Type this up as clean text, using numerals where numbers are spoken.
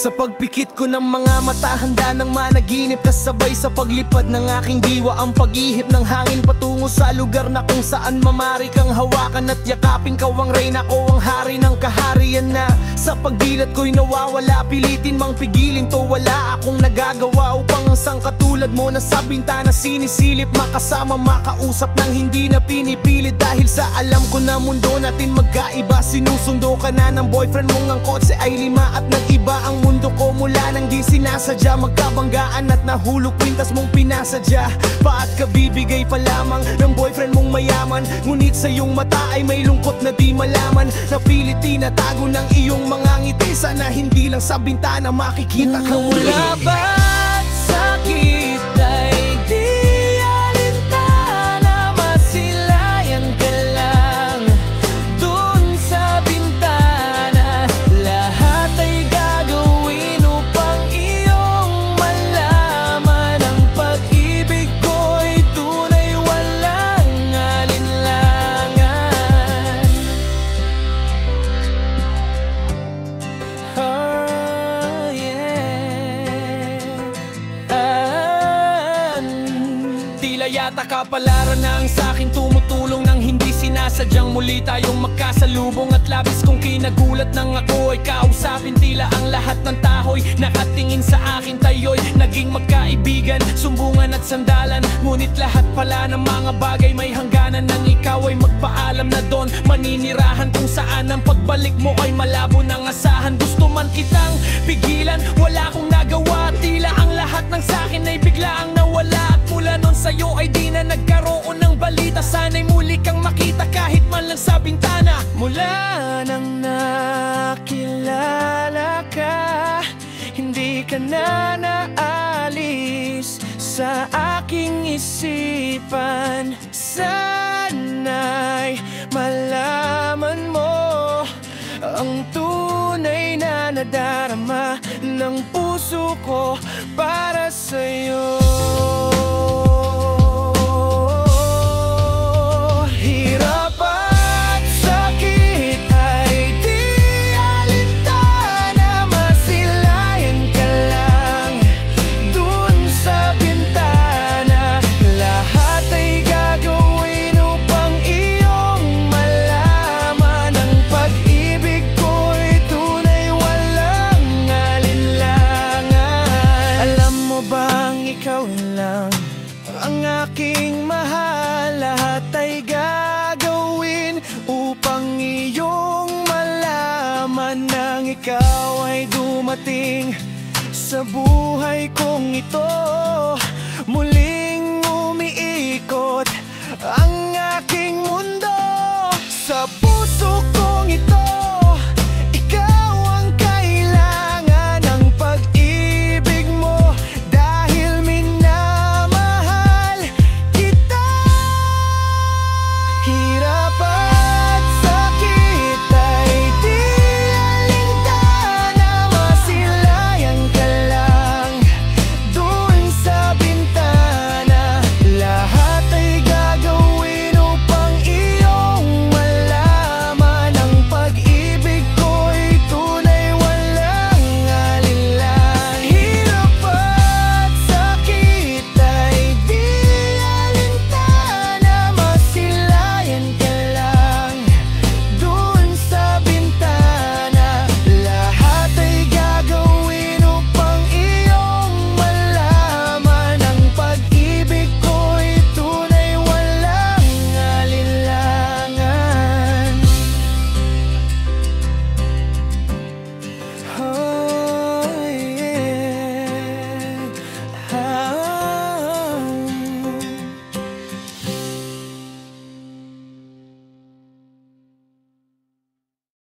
Sa pagpikit ko ng mga mata, handa ng managinip, kasabay sa paglipad ng aking diwa ang pag-ihip ng hangin patungo sa lugar na kung saan mamari kang hawakan at yakapin. Kaw ang reyna, ko ang hari ng kaharian na sa pagdilat ko'y nawawala. Pilitin mang pigilin to, wala akong nagagawa upang ang sangkatulad mo na sa bintana sinisilip, makasama, makausap ng hindi na pinipilit. Dahil sa alam ko na mundo natin magkaiba, sinusundo ka na ng boyfriend mong ang kotse ay 5 at nag-iba ang mundo ko mula nang di sinasadya. Magkabanggaan at nahulog kwintas mong pinasadya pa at kabibigay pa lamang ng boyfriend mong mayaman. Ngunit sa iyong mata ay may lungkot na di malaman, na pilit tinatago ng iyong mga ngiti. Sana hindi lang sa bintana makikita ka muli. Wala ba't sakit ay di alintana, masilayan ka lang dun sa bintana. Lahat ay gagawin upang iyong malaman ang pag-ibig ko'y tunay, walang alinlangan. Tila yata kapalaran na ang sa'kin tumutulong nang hindi sinasadyang muli tayong magkasalubong. At labis kong kinagulat nang ako ay kausapin. Tila ang lahat ng taho'y nakatingin sa akin, tayo'y naging magkaibigan, sumbungan at sandalan. Ngunit lahat pala ng mga bagay may hangganan, nang ikaw ay magpaalam na doon maninirahan kung saan ang pagbalik mo ay malabo ng asahan. Gusto man kitang pigilan, wala akong nagawa. Tila ang lahat ng sa'kin ay biglaang nawala. At mula nun sa'yo ay di na nagkaroon ng balita. Sana'y muli kang makita kahit man lang sa bintana. Mula nang nakilala ka, hindi ka na naalis sa aking isipan. Sana'y malaman mo ang tunay na nadarama ng puso ko para sa'yo. Hirap at sakit ay di alintana, masilayan ka lang dun sa bintana. Lahat ay gagawin upang iyong malaman ang pag-ibig ko'y tunay, walang alinlangan. Alam mo bang ikaw lang ang aking mahal? Lahat ay gagawin upang iyong malaman nang ikaw ay dumating sa buhay kong ito.